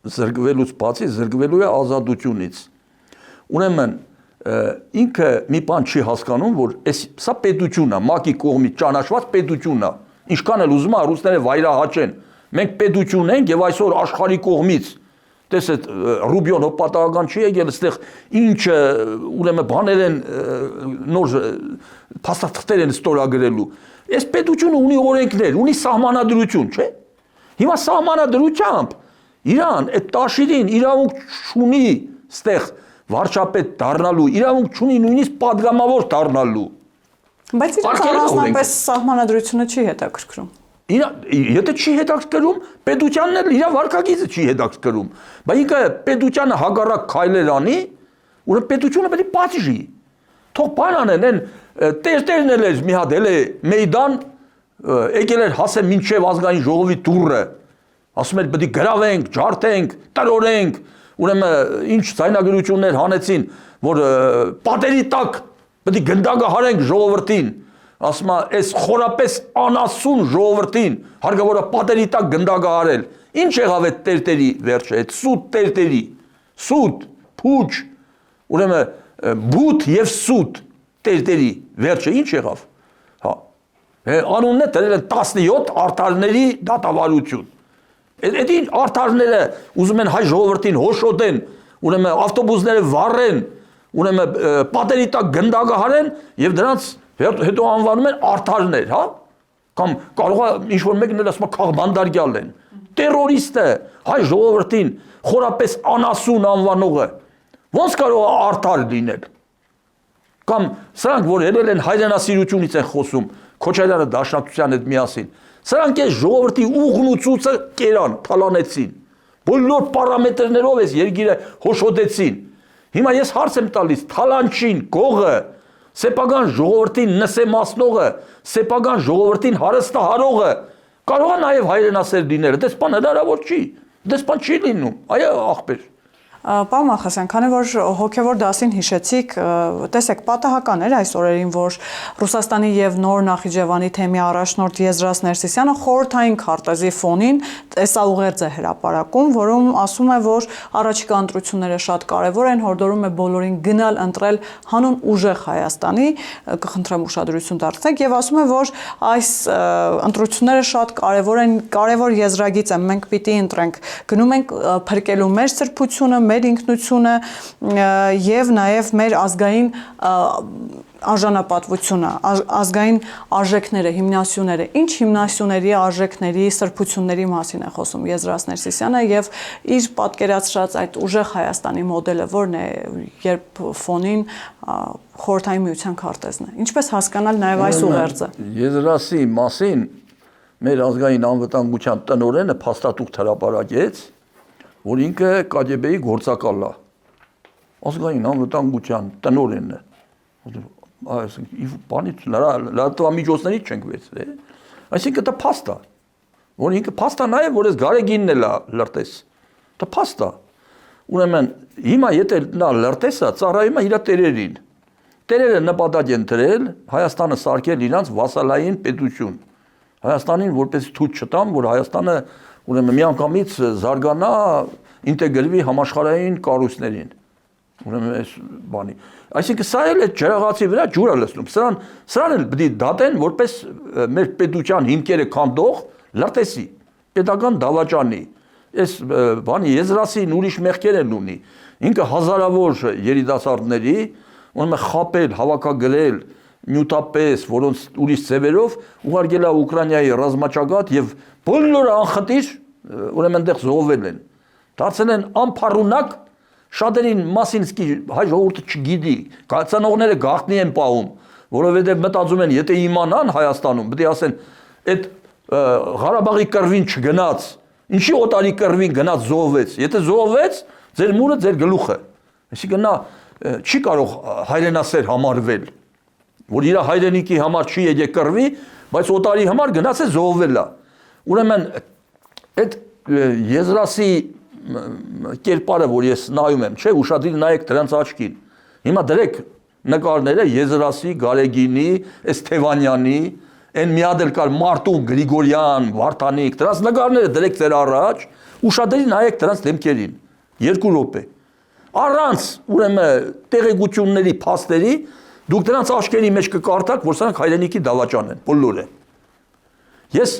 զրկվելուց բացի զրկվելու է ազատությունից։ Ուրեմն ինքը մի բան չի հասկանում, որ սա պետություն է, ՄԱԿ-ի կողմից ճանաչված պետություն է։ Ինչքան էլ ուզում է ռուսները վայրահաչեն։ Մենք պետություն ենք եւ այսօր աշխարհի կողմից տեսեք Ռուբիոն հպատական չի եկել, այստեղ ինչ ուրեմն բաներ են նոր փաստաթղթեր են ստորագրելու։ Այս պետությունը ունի օրենքներ, ունի սահմանադրություն, չէ՞։ Հիմա սահմանադրությամբ Իրան այդ տաշիրին իրավունք չունի ստեղ վարչապետ դառնալու, իրավունք չունի նույնիսկ падգամավոր դառնալու։ Բայց իրենք առանձնապես սահմանադրությունը չի հետաքրքրում։ Եթե չի հետաքրքրում, պետությանն էլ իր վարկագիծը չի հետաքրքրում։ Բայց ինքը պետությանը հակառակ քայլեր անի, ուրեմն պետությունը պետք է պատժի։ Թող բան անեն, այն տերտերն էլ մի հատ էլ է մեյդան եկել էր հասե մինչև ազգային ժողովի դուռը։ Ասում էր պետք է գրավենք, ջարդենք, տրորենք, ուրեմն ինչ ձայնագրություններ հանեցին, որ պատերի տակ պետք է գնդակահարենք ժողովրդին։ Ասում է, այս խորապես անասուն ժողովրդին հարկավոր է պատերի տակ գնդակահարել։ Ինչ եղավ այդ տերտերի վերջը, այդ սուտ տերտերի, սուտ, փուչ, ուրեմն բութ եւ սուտ տերտերի վերջը ինչ եղավ։ Հա։ Անունն է դրել են 17 արդարների դատավարություն։ Այդ ինչ արդարները ուզում են հայ ժողովրդին հոշոտեն, ուրեմն ավտոբուսները վառեն, ուրեմն պատերի տակ գնդակահարեն եւ դրանց հետո անվանում են արդարներ, հա։ Կամ կարող է ինչ-որ մեկն էլ ասում է քաղբանդարգյալ են։ Տերորիստը, հայ ժողովրդին խորապես անասուն անվանողը ոնց կարող է արդար լինել։ Կամ սրանք, որ ելել են հայրենասիրությունից են խոսում, Քոչարյանը Դաշնակցության հետ միասին, սրանք այս ժողովրդի ուղն ու ծուծը կերան, թալանեցին։ Բոլոր պարամետրներով այս երկիրը հոշոտեցին։ Հիմա ես հարց եմ տալիս, թալանչին, գողը, սեփական ժողովրդին նսեմացնողը, սեփական ժողովրդին հարստահարողը կարող է նաև հայրենասեր լինել, դեսպան հնարավոր չի, դեսպան չի լինում, այո ախպեր։ Պարոն Մալխասյան, քանի որ հոգևոր դասին հիշեցիք, տեսեք, պատահական էր այս օրերին, որ Ռուսաստանի եւ Նոր Նախիջևանի թեմի առաջնորդ Եզրաս Ներսիսյանը խորհրդային քարտեզի ֆոնին տեսաուղերձ է հրապարակում, որում ասում է, որ առաջիկա ընտրությունները շատ կարեւոր են, հորդորում է բոլորին գնալ ընտրել հանուն ուժեղ Հայաստանի, կխնդրեմ ուշադրություն դարձնեք, եւ ասում է, որ այս ընտրությունները շատ կարեւոր են, կարեւոր եզրագիծ է, մենք պիտի ընտրենք, գնում ենք փրկելու մեր սրբությունը, մեր ինքնությունը եւ նաեւ մեր ազգային արժանապատվությունը, ազգային արժեքները, հիմնասյուները, ինչ հիմնասյուների, արժեքների, սրբությունների մասին է խոսում Եզրաս Ներսիսյանը եւ իր պատկերացրած այդ ուժեղ Հայաստանի մոդելը, որն է, երբ ֆոնին խորհրդային միության քարտեզն է։ Ինչպես հասկանալ նաեւ այս ուղերձը։ Եզրասի մասին մեր ազգային անվտանգության տնօրենը փաստաթուղթ հրապարակեց, որ ինքը KGB-ի գործակալն է, ազգային անվտանգության տնօրենն է, այս բանից լրատվամիջոցներից չենք վերցրել, այսինքն դա փաստ է, որ ինքը փաստ է նաև, որ այս Գարեգինն էլ է լրտես, դա փաստ է, ուրեմն հիմա եթե նա լրտես է, ծառայում է իր տերերին, տերերը նպատակ են դրել Հայաստանը սարքել իրանց վասալային պետություն, Հայաստանին որպես թույլ չտան, որ Հայաստանը ուրեմն միանգամից զարգանա, ինտեգրվի համաշխարհային կառույցներին։ Ուրեմն այս բանի։ Այսինքն սա էլ է ջրաղացի վրա ջուր է լցնում։ Սրան էլ պետք է դատեն որպես մեր պետության հիմքերը քանդող լրտեսի, պետական դավաճանի։ Այս բանի Եզրասին ուրիշ մեղքեր են ունի։ Ինքը հազարավոր երիտասարդների ուրեմն խապել, հավաքագրել նյութապես, որոնց ուրիշ ձևերով ուղարկել է Ուկրաինայի ռազմաճակատ եւ բոլորը անխտիր ուրեմն այնտեղ զոհվել են։ Դարձել են անփառունակ, շատերին մասին հայ ժողովուրդը չգիտի, կայացնողները գաղտնի են պահում, որովհետեւ մտածում են, եթե իմանան Հայաստանում, պետք է ասեն, այդ Ղարաբաղի կռվին չգնաց, ինչի օտարի կռվին գնաց զոհվեց, եթե զոհվեց, ձեր մուրը ձեր գլուխը։ Այսինքն նա չի կարող հայրենասեր համարվել, որ իր հայրենիքի համար չի եկել կռվի, բայց օտարի համար գնաց է զոհվել է։ Ուրեմն այդ Եզրասի կերպարը, որ ես նայում եմ, չէ, ուշադիր նայեք դրանց աչքին։ Հիմա դրեք նկարները Եզրասի, Գարեգինի, Էսթևանյանի, այն մի հատ էլ կար Մարտուն, Գրիգորյան, Վարդանիկ, դրանց նկարները դրեք ձեր առաջ, ուշադիր նայեք դրանց դեմքերին։ 2 րոպե։ Առանց ուրեմն տեղեկությունների, փաստերի, դուք դրանց աչքերի մեջ կկարդաք, որ սրանք հայրենիքի դավաճան են, բոլորը։ Ես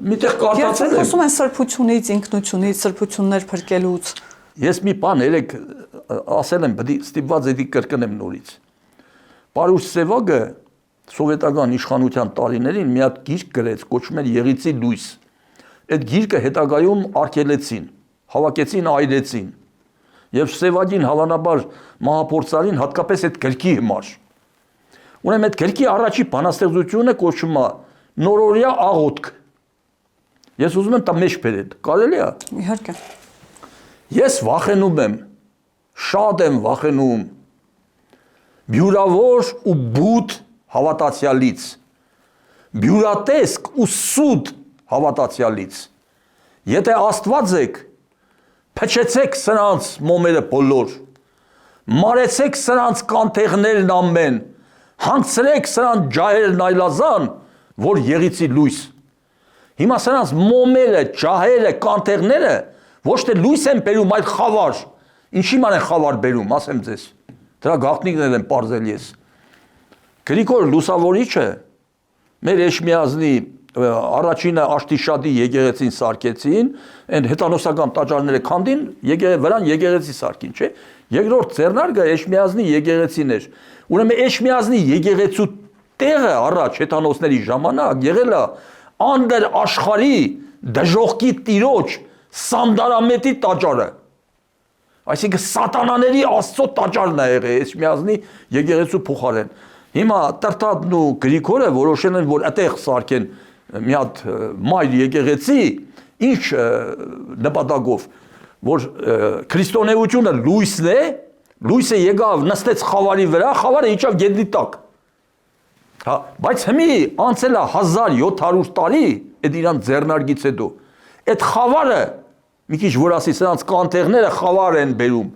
միտեղ կարդացել եմ։ Խոսում են սրբությունից, ինքնությունից, սրբություններ փրկելուց։ Ես մի բան երեք ասել եմ, պետք է ստիպված էդի կրկնեմ նորից։ Պարուշ Սևագը սովետական իշխանության տարիներին մի հատ գիրք գրեց, կոչվում էր Եղիցի լույս։ Այդ գիրքը հետագայում արգելեցին, հավաքեցին, այրեցին։ Եվ Սևագին հավանաբար մահափորձարին հատկապես այդ գրքի համար։ Ուրեմն այդ գրքի առաջի բանաստեղծությունը կոչվում է Նորորյա աղոթք, Ես ուզում եմ դա մեջ բերել։ Կարելի է։ Իհարկե։ Ես վախենում եմ, շատ եմ վախենում բյուրավոր ու բութ հավատացյալից, բյուրատեսկ ու սուտ հավատացյալից։ Եթե Աստված եք, փչեցեք սրանց մոմերը բոլոր, մարեցեք սրանց կանթեղներն ամեն, հանգցրեք սրանց ջահերն այլազան, որ եղիցի լույս։ Հիմա սրանց մոմերը, ջահերը, կանթեղները ոչ թե լույս են բերում, այլ խավար։ Ինչի ման են խավար բերում, ասեմ ձեզ։ Դրա գաղտնիքներն են պարզել ես։ Գրիգոր Լուսավորիչը մեր Էշմիածնի առաջինը Աշտիշադի եկեղեցին սարքեցին, այն հետանոսական տաճարները քանդին, վրան եկեղեցի սարքին, չէ։ Երկրորդ ձեռնարկը Էշմիածնի եկեղեցին էր։ Ուրեմն Էշմիածնի եկեղեցու տեղը առաջ հետանոսների ժամանակ եղել է անդր աշխարհի դժողքի տիրոջ Սանդարամետի տաճարը։ Այսինքն սատանաների Աստծո տաճարն է եղել Էշմիածնի եկեղեցու փոխարեն։ Հիմա Տրտադն ու Գրիգորը որոշել են, որ այդտեղ սարքեն մի հատ մայր եկեղեցի, ինչ նպատակով, որ քրիստոնեությունը լույսն է, լույսը եկավ նստեց խավարի վրա, խավարը իջավ գետնի տակ։ Հա, բայց հիմի անցել է 1700 տարի, այդ իրան ձեռնարկից հետո։ Այդ խավարը, մի քիչ որ ասի, սրանց կանթեղները խավար են բերում։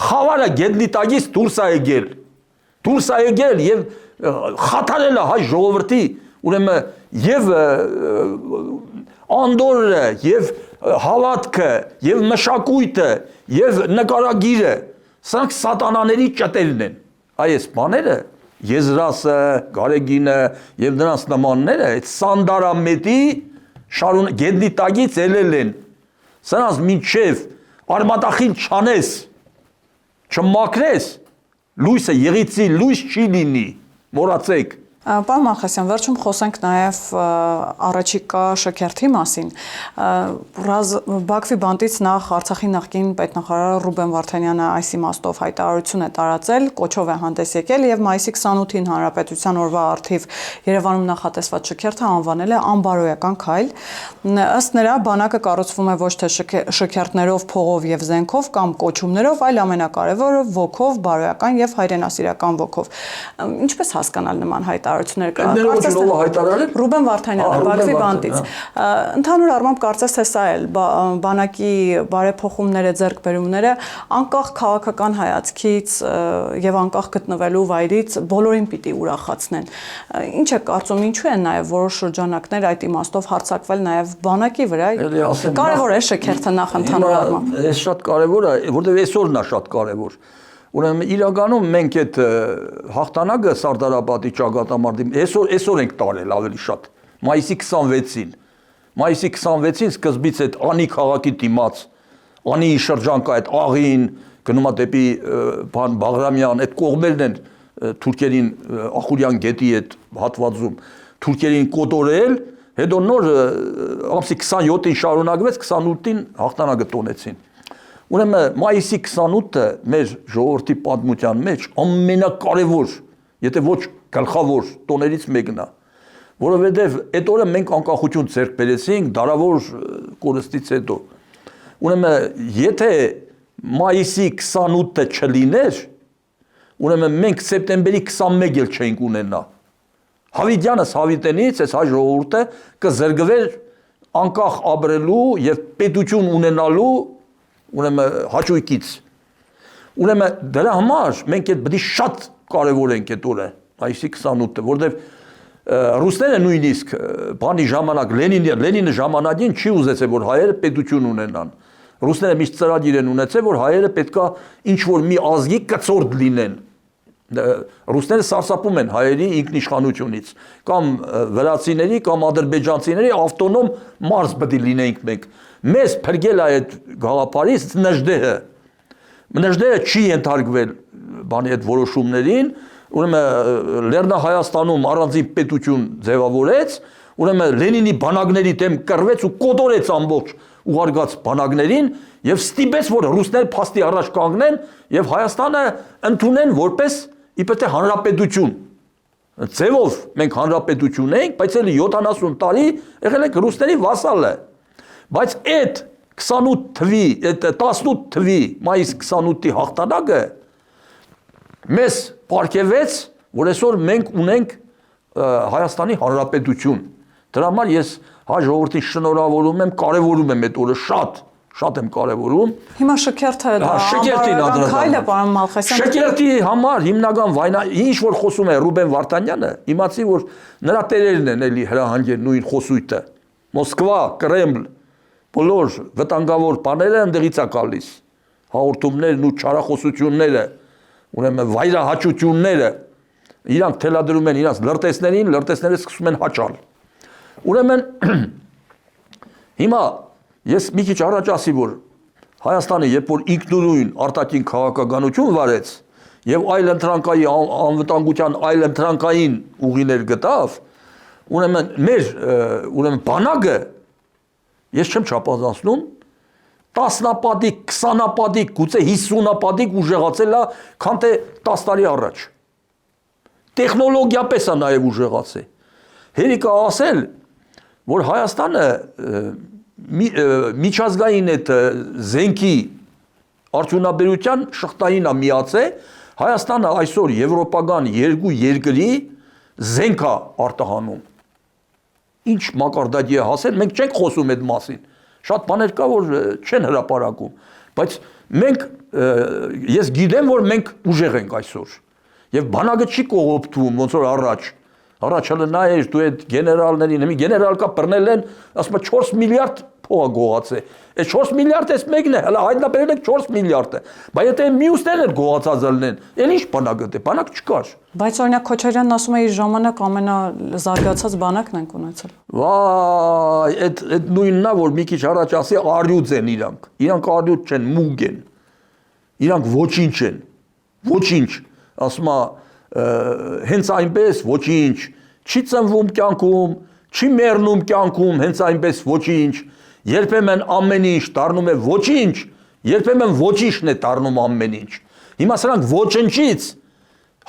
Խավարը գետնի տակից դուրս է եկել։ Դուրս է եկել եւ խաթարել է հայ ժողովրդի, ուրեմն եւ անդորը, եւ հավատքը, եւ մշակույթը, եւ նկարագիրը, սրանք սատանաների ճտերն են։ Այս բաները Եզրասը, Գարեգինը եւ նրանց նմանները այդ Սանդարամետի գետնի տակից ելել են։ Սրանց մինչև արմատախիլ չանես, չմաքրես, լույսը եղիցի լույս չի լինի, մոռացեք։ Պարոն Մալխասյան, վերջում խոսենք նաև առաջիկա շքերթի մասին։ Բաքվի բանտից նախ Արցախի նախկին պետնախարար Ռուբեն Վարդանյանը այս իմաստով հայտարարություն է տարածել, կոչով է հանդես եկել եւ մայիսի 28-ին Հանրապետության օրվա առթիվ Երևանում նախատեսված շքերթը անվանել է անբարոյական քայլ։ Ըստ նրա, բանակը կառուցվում է ոչ թե շքերթներով, փողով եւ զենքով կամ կոչումներով, այլ ամենակարևորը ոգով, բարոյական եւ հայրենասիրական ոգով։ Ինչպես հասկանալ նման Ռուբեն Վարդանյանը Բաքվի բանտից։ Ընդհանուր առմամբ կարծես թե սա էլ բանակի բարեփոխումները, ձեռքբերումները անկախ քաղաքական հայացքից եւ անկախ գտնվելու վայրից բոլորին պիտի ուրախացնեն։ Ինչ է կարծում, ինչու են նաեւ որոշ շրջանակներ այդ իմաստով հարձակվել նաեւ բանակի վրա։ Կարևոր է շքերթը նախ ընդհանուր առմամբ։ Այս շատ կարևոր է, որտեղ այսօրն է շատ կարևոր։ Ուրեմն իրականում մենք այդ հաղթանակը Սարդարապետի ճակատամարտի այսօր ենք տարել ավելի շատ։ Մայիսի 26-ին։ Մայիսի 26-ին սկզբից այդ Անի քաղաքի դիմաց, Անի շրջանка այդ աղին գնում է դեպի բան Բաղրամյան, այդ կողմերն են թուրքերին Ախուրյան գետի այդ հատվածում թուրքերին կոտորել, հետո նոր ամսի 27-ին շարունակվեց, 28-ին հաղթանակը տոնեցին։ Ուրեմն մայիսի 28-ը մեր ժողովրդի պատմության մեջ ամենակարևոր, եթե ոչ գլխավոր տոներից մեկն է, որովհետև այդ օրը մենք անկախություն ձեռք բերեցինք դարավոր կորստից հետո։ Ուրեմն եթե մայիսի 28-ը չլիներ, ուրեմն մենք սեպտեմբերի 21 էլ չէինք ունենա։ Հավիտյանս հավիտենից այս հայ ժողովուրդը կզրկվեր անկախ ապրելու եւ պետություն ունենալու ուրեմն հաճույքից։ Ուրեմն դրա համար մենք այդ բդի շատ կարևոր ենք այդ օրը, մայիսի 28-ը, որտեղ ռուսները նույնիսկ բանի ժամանակ Լենինի ժամանակին չի ուզեցել, որ հայերը պետություն ունենան։ Ռուսները միշտ ծրագիր են ունեցել, որ հայերը պետքա ինչ որ մի ազգի կցորդ լինեն։ Ռուսները սարսափում են հայերի ինքնիշխանությունից, կամ վրացիների, կամ ադրբեջանցիների ավտոնոմ մարզ պետք է լինենք մենք։ Մեզ փրկել է այդ գաղափարից Նժդեհը։ Նժդեհը չի ենթարկվել բանի այդ որոշումներին, ուրեմն Լեռնահայաստանում առանձին պետություն ձևավորեց, ուրեմն Լենինի բանակների դեմ կռվեց ու կոտորեց ամբողջ ուղարկած բանակներին եւ ստիպեց, որ ռուսները փաստի առաջ կանգնեն եւ Հայաստանը ընդունեն որպես իբրև հանրապետություն։ Ձևով մենք հանրապետություն ենք, բայց էլի 70 տարի եղել ենք ռուսների վասալը։ Բայց այդ 28 թվի, այդ 18 թվի մայիս 28-ի հաղթանակը մեզ պարգևեց, որ այսօր մենք ունենք Հայաստանի Հանրապետություն։ Դրա համար ես հայ ժողովրդին շնորհավորում եմ, կարևորում եմ այդ օրը շատ եմ կարևորում։ Հիմա շքերթը քայլը պարոն Մալխասյան։ Շքերթի համար հիմնական վայնա ինչ որ խոսում է Ռուբեն Վարդանյանը, իմացի որ նրա տերերն են էլի հրահանգել նույն խոսույթը։ Մոսկվա, Կրեմլ, բոլոր վտանգավոր բաները ընդդեղից է գալիս։ Հաղորդումներն ու չարախոսությունները, ուրեմն վայրահաճությունները իրանք թելադրում են իրանք լրտեսներին, լրտեսները սկսում են հաճալ։ Ուրեմն հիմա ես մի քիչ առաջ ասի, որ Հայաստանը երբ որ ինքնուրույն արտաքին քաղաքականություն վարեց եւ այլ ընտրանքային անվտանգության այլ ընտրանքային ուղիներ գտավ, ուրեմն բանակը ես չեմ չափազանցնում 10-նապատիկ, 20-նապատիկ, գուցե 50-նապատիկ ուժեղացել է, քան թե 10 տարի առաջ։ Տեխնոլոգիապես է նաև ուժեղացել։ Հերիկա ասել, որ Հայաստանը միջազգային այդ զենքի արդյունաբերության շղթային է միացել, Հայաստանը այսօր եվրոպական երկու երկրի զենք է արտահանում։ Ինչ մակարդակի է հասել, մենք չենք խոսում այդ մասին։ Շատ բաներ կա, որ չեն հրապարակում, բայց մենք ես գիտեմ, որ մենք ուժեղ ենք այսօր։ Եվ բանակը չի կողոպտվում, ոնց որ առաջ հələ նայեր դու այդ գեներալներին, մի գեներալ կա բռնել են, ասում է 4 միլիարդ փող գողացել։ Այդ 4 միլիարդը էս մեկն է, հələ հայտնաբերել եք 4 միլիարդը։ Բայց եթե մյուսները գողացած ելնեն, էլ ինչ բանակ է, բանակ չկար։ Բայց օրինակ Քոչարյանն ասում է իր ժամանակ ամենազարգացած բանակն ենք ունեցել։ Վայ, այդ նույնն է, որ մի քիչ առաջ ասի արյուծ են իրանք։ Իրանք արյուծ չեն, մուգ են։ Իրանք ոչինչ են։ Ոչինչ, ասում է հենց այնպես ոչինչ, չի ծնվում կյանքում, չի մեռնում կյանքում, հենց այնպես ոչինչ, երբեմն ամեն ինչ դառնում է ոչինչ, երբեմն ոչինչն է դառնում ամեն ինչ։ Հիմա սրանք ոչնչից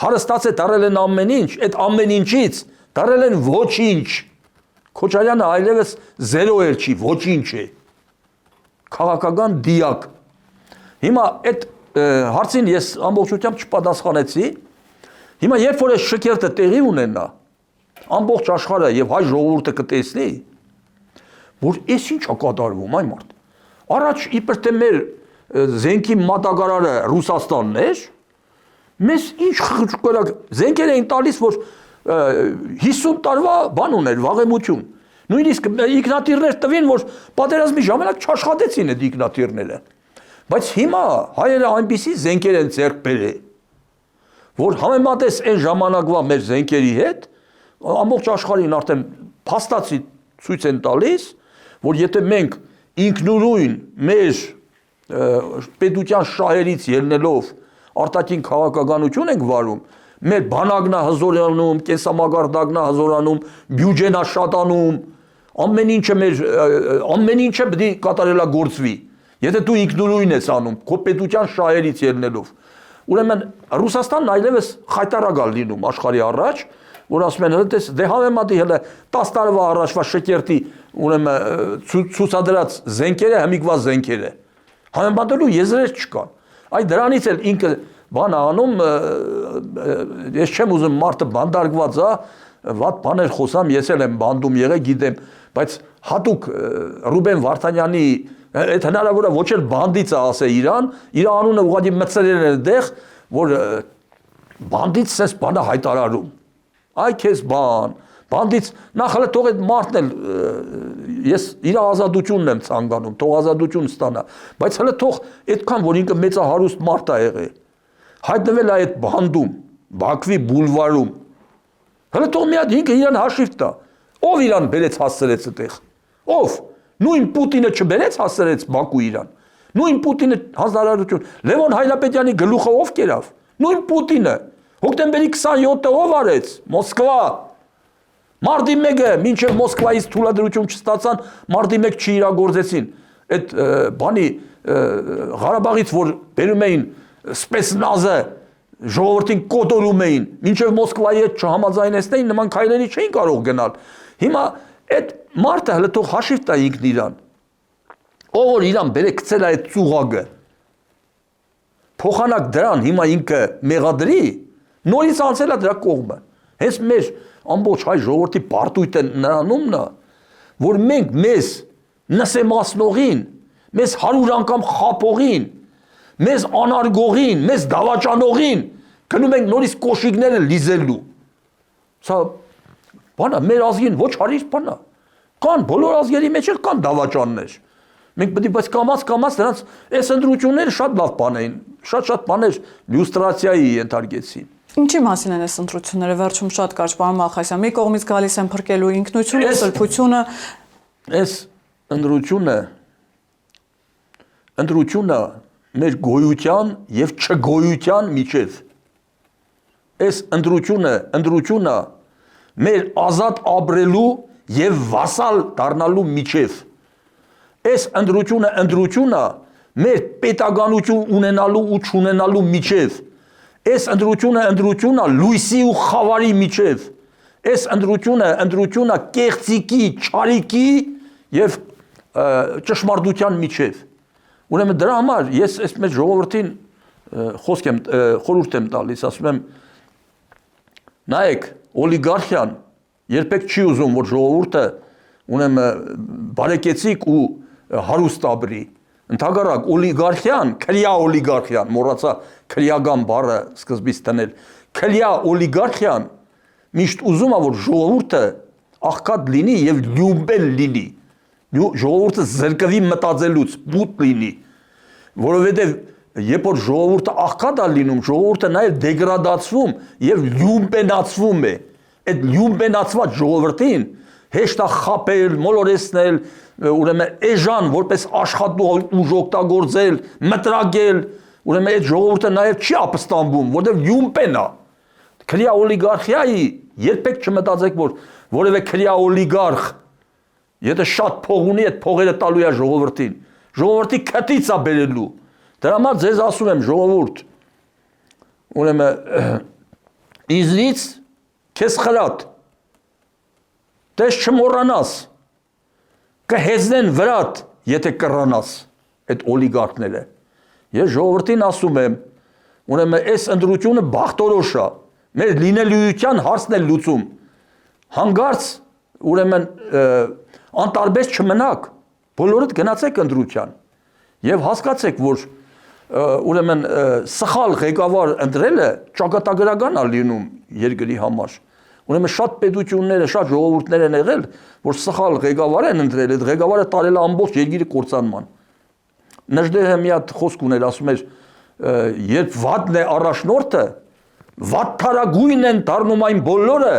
հարստացել դառել են ամեն ինչ, այդ ամեն ինչից դառել են ոչինչ։ Քոչարյանը այլևս զերո էլ չի, ոչինչ է։ Քաղաքական դիակ։ Հիմա այդ հարցին ես ամբողջությամբ չպատասխանեցի։ Հիմա երբ որ այս շքերթը տեղի ունենա, ամբողջ աշխարհը եւ հայ ժողովուրդը կտեսնի, որ այս ինչ է կատարվում, այ մարդ։ Առաջ իբր թե մեր զենքի մատակարարը Ռուսաստանն էր, մեզ ինչ խղճուկորակ զենքեր էին տալիս, որ 50 տարվա բան ուներ, վաղեմություն։ Նույնիսկ ինքնաթիռներ տվին, որ պատերազմի ժամանակ չաշխատեցին այդ ինքնաթիռները։ Բայց հիմա հայերը այնպիսի զենքեր են ձեռք բերել, որ համեմատես այն ժամանակվա մեր զենքերի հետ, ամբողջ աշխարհին արդեն փաստացի ցույց են տալիս, որ եթե մենք ինքնուրույն մեր պետության շահերից ելնելով արտաքին քաղաքականություն ենք վարում, մեր բանակն է հզորանում, կենսամակարդակն է հզորանում, բյուջեն է շատանում, ամեն ինչը պետք է կատարելագործվի։ Եթե դու ինքնուրույն ես անում, քո պետության շահերից ելնելով, ուրեմն Ռուսաստանն այլևս խայտարակ է լինում աշխարհի առաջ, որ ասում են, դες դե համեմատի հələ 10 տարվա առաջվա շքերթի ուրեմն ցուցադրած զենքերը հիմիկվա զենքերը։ Համեմատելու եզրեր չկան։ Այ դրանից էլ ինքը բան անում, ես չեմ ուզում մարդը բանդարգված է, վատ բաներ խոսամ, ես էլ եմ բանդում եղել, գիտեմ, բայց հատուկ Ռուբեն Վարդանյանի այդ հնարավոր է ոչ էլ բանդից է ասել իրան, իր անունը ուղղակի մտցրել են այդտեղ, որ բանդից sense բան է հայտարարում։ Այ քեզ բանդից նախ հələ թող այդ մարդն էլ ես իր ազատությունն եմ ցանկանում, թող ազատություն ստանա, բայց հələ թող այդքան որ ինքը մեծահարուստ մարդ է եղել, հայտնվել է այդ բանդում, Բաքվի բուլվարում, հələ թող մի հատ ինքը իրան հաշիվ տա, ով իրան բերեց հասցրեց այդտեղ, ով նույն Պուտինը չբերեց հասցրեց Բաքու իրան, նույն Պուտինը հանրահարություն, Լևոն Հայրապետյանի գլուխը ով կերավ, նույն Պուտինը, հոկտեմբերի 27-ը ով արեց, Մոսկվա, մարտի 1-ը, մինչև Մոսկվայից թույլատրություն չստացան, մարտի 1 չիրագործեցին, այդ բանի Ղարաբաղից, որ բերում էին սպեսնազը, ժողովրդին կոտորում էին, մինչև Մոսկվայի հետ չհամաձայնեցնեին, նման քայլերի չէին կարող գնալ։ Հիմա այդ մարդը հələ թող հաշիվ տա ինքն իրան, ով որ իրան բերե գցել այդ ծուղակը, փոխանակ դրան հիմա ինքը մեղադրի, նորից անցել է դրա կողմը։ Հենց մեր ամբողջ հայ ժողովրդի պարտույտը նրանումն է, որ մենք մեզ նսեմացնողին, մեզ 100 անգամ խափողին, մեզ անարգողին, մեզ դավաճանողին գնում ենք նորից կոշիկները լիզելու։ Սա բանա մեր ազգին ոչ հարիր բանա։ Կան բոլոր ազգերի մեջ կան դավաճաններ։ Մենք պետք է բայց կամաց նրանց այս ընտրությունները շատ լավ բան էին, շատ բաներ լյուստրացիայի ենթարկեցին։ Ինչի մասին են այս ընտրությունները, վերջում շատ կարճ պարոն Մալխասյան, մի կողմից գալիս են փրկելու ինքնությունը, սրբությունը։ Այս ընտրությունը մեր գոյության եւ չգոյության միջև։ Այս ընտրությունը մեր ազատ ապրելու եւ վասալ դառնալու միջև։ Այս ընտրությունը մեր պետականություն ունենալու ու չունենալու միջև։ Այս ընտրությունը լույսի ու խավարի միջև։ Այս ընտրությունը կեղծիկի, չարիքի եւ ճշմարտության միջև։ Ուրեմն դրա համար ես այս մեր ժողովրդին խորհուրդ եմ տալիս, ասում եմ, նայեք, օլիգարխիան երբեք չի ուզում, որ ժողովուրդը բարեկեցիկ ու հարուստ ապրի։ Ընդհակառակ օլիգարխիան, քրյա օլիգարխիան, մոռացա քրյական բառը սկզբից տնել, քրյա օլիգարխիան միշտ ուզում է, որ ժողովուրդը աղքատ լինի եւ լյումբել լինի։ Ժողովուրդը զրկվի մտածելուց, բուտ լինի, որովհետեւ երբ որ ժողովուրդը աղքատ է լինում, ժողովուրդը նաեւ դեգրադացվում եւ լյումբենացվում է։ Այդ լյումբենացված ժողովրդին հեշտ է խաբել, մոլորեցնել, ուրեմն էժան որպես աշխատող ուժ օգտագործել, մտրագել, ուրեմն այդ ժողովուրդը նաեւ չի ապստամբում, որտեղ լյումբեն է։ Քրյա օլիգարխիայի երբեք չմտածեք, որ որևէ քրյա օլիգարխ եթե շատ փող ունի, այդ փողերը տալու է ժողովրդին։ Ժողովրդի քթից է բերելու։ Դրա համար ձեզ ասում եմ, ժողովուրդ, ուրեմն ինձնից քեզ խրատ, դες չմոռանաս, կհեզնեն վրատ, եթե կռանաս այդ օլիգարխները։ Ես ժողովրդին ասում եմ, ուրեմն այս ընտրությունը բախտորոշ է, մեր լինելիության հարցն է լուծում։ Հանգարց, ուրեմն անտարբեր չմնաք, բոլորդ գնացեք ընտրության եւ հասկացեք, որ ուրեմն սխալ ղեկավար ընտրելը ճակատագրական է լինում երկրի համար։ Ուրեմն շատ պետությունները, շատ ժողովուրդներ են եղել, որ սխալ ղեկավար են ընտրել, այդ ղեկավարը տարել է ամբողջ երկիրի կործանման։ Նժդեհը մի հատ խոսք ուներ, ասում էր, երբ վատն է առաջնորդը, վատթարագույն են դառնում այն բոլորը,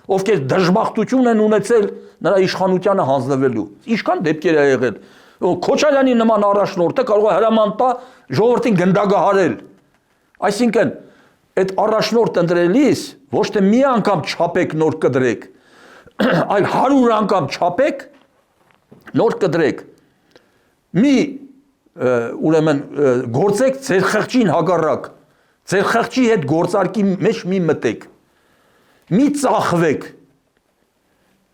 ովքեր դժբախտություն են ունեցել նրա իշխանությանը հանձնվելու։ Ինչքան դեպքեր է եղել։ Քոչարյանի նման առաջնորդը կարող է հրաման տա ժողովրդին գնդակահարել։ Այսինքն այդ առաջնորդ ընտրելիս ոչ թե մի անգամ չափեք նոր կդրեք, այլ 100 անգամ չափեք նոր կդրեք։ Մի ուրեմն գործեք ձեր խղճին հակառակ, ձեր խղճի հետ գործարկի մեջ մի մտեք, մի ծախվեք,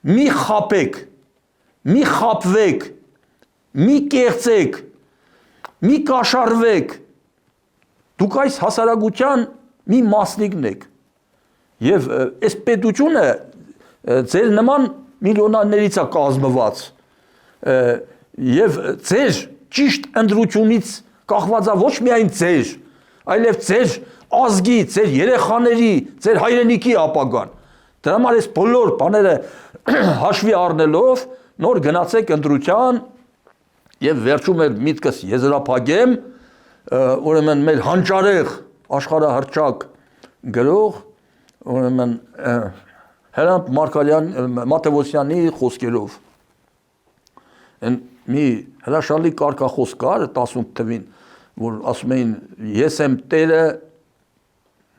մի խապեք, մի խապվեք, մի կեղծեք, մի կաշառվեք, դուք այս հասարակության մի մասնիկն եք եւ այս պետությունը ձեր նման միլիոնարներից է կազմված եւ ձեր ճիշտ ընտրությունից կախված է ոչ միայն ձեր, այլև ձեր ազգի, ձեր երեխաների, ձեր հայրենիքի ապագան։ Դրա համար այս բոլոր բաները հաշվի առնելով նոր գնացեք ընտրության եւ վերջում էլ միտքս եզրափակեմ, ուրեմն մեր հանճարեղ աշխարհահռչակ գրող ուրեմն Հրանտ Մատևոսյանի խոսքերով այն մի հրաշալի կարգախոս կար 18 թվին, որ ասում էին ես եմ տերը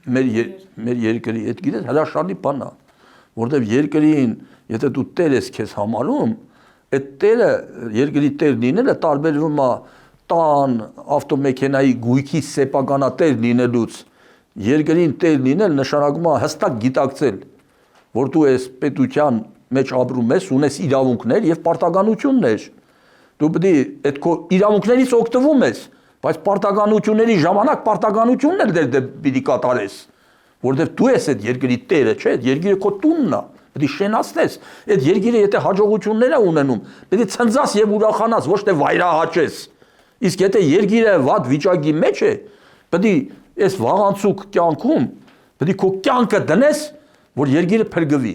մեր երկրի, այդ գիտես հրաշալի բան է, որտեղ երկրին եթե դու տեր ես քեզ համարում, այդ տերը երկրի տեր լինելը տարբերվում է տան, ավտոմեքենայի գույքի սեփականատեր լինելուց, երկրին տեր լինել նշանակում է հստակ գիտակցել, որ դու այս պետության մեջ ապրում ես, ունես իրավունքներ եւ պարտականություններ, դու պետք է այդ քո իրավունքներից օգտվում ես, բայց պարտականությունների ժամանակ պարտականությունն էլ դե պիտի կատարես, որովհետև դու ես այդ երկրի տերը, չէ՞, այդ երկիրը քո տունն է, պետք է շենացնես, այդ երկիրը եթե հաջողություններ է ունենում, պետք է ցնծաս եւ ուրախանաս, ոչ թե վայրահաճես։ Իսկ եթե երկիրը վատ վիճակի մեջ է, պետք է այս վաղանցուկ կյանքում պետք է քո կյանքը դնես, որ երկիրը փրկվի։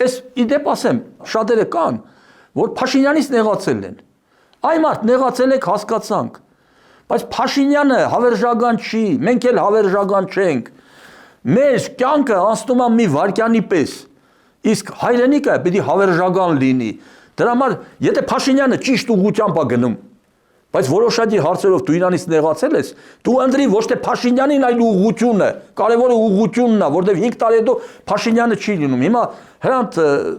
Այս իդեպ ասեմ, շատերը կան, որ Փաշինյանից նեղացել են։ Այ մարդ նեղացել եք հասկացանք, բայց Փաշինյանը հավերժական չի, մենք էլ հավերժական չենք։ Մեր կյանքը անցնում է մի վայրկյանի պես, իսկ հայրենիքը պետք է հավերժական լինի։ Դրա համար, եթե Փաշինյանը ճիշտ ուղղությամբ է գնում, բայց որոշակի հարցերով դու իրանից նեղացել ես, դու ընտրի ոչ թե Փաշինյանին, այլ ուղղությունը, կարևորը ուղղությունն է, որտեղ 5 տարի հետո Փաշինյանը չի լինում։ Հիմա Հրանտ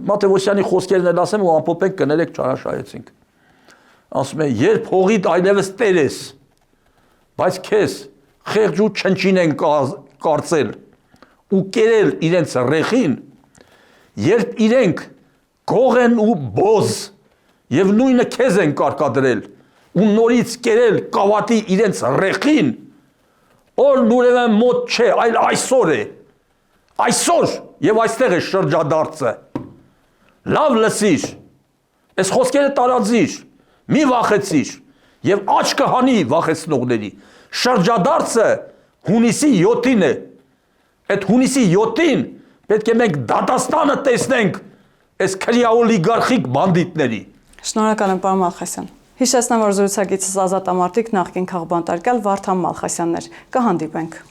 Մաթեոսյանի խոսքերն էլ ասեմ ու ամփոփենք կներեք ճանաչայեցինք։ Ասում է, երբ հողիդ այլևս տեր ես, բայց քեզ խեղճ ու չնչին են կարծել ու կերել իրենց ռեխին, երբ իրենք գող են ու բոզ եւ նույնը քեզ են կարկադրել ու նորից կերել կավատի իրենց ռեխին, օրն ուրեմն մոտ չէ, այլ այսօր է, այսօր եւ այստեղ է շրջադարձը, լավ լսիր, այս խոսքերը տարածիր, մի վախեցիր եւ աչքը հանի վախեցնողների, շրջադարձը հունիսի 7-ին է, այդ հունիսի 7-ին պետք է մենք դատաստանը տեսնենք այս քրյա օլիգարխիկ բանդիտների։ Շնորհակալ եմ, պարոն Մալխասյան։ Հիշեցնեմ, որ զրուցակիցս Ազատ Ամարտիկ նախկին քաղբանտարկյալ Վարդան Մալխասյանն էր։ Կհանդիպենք։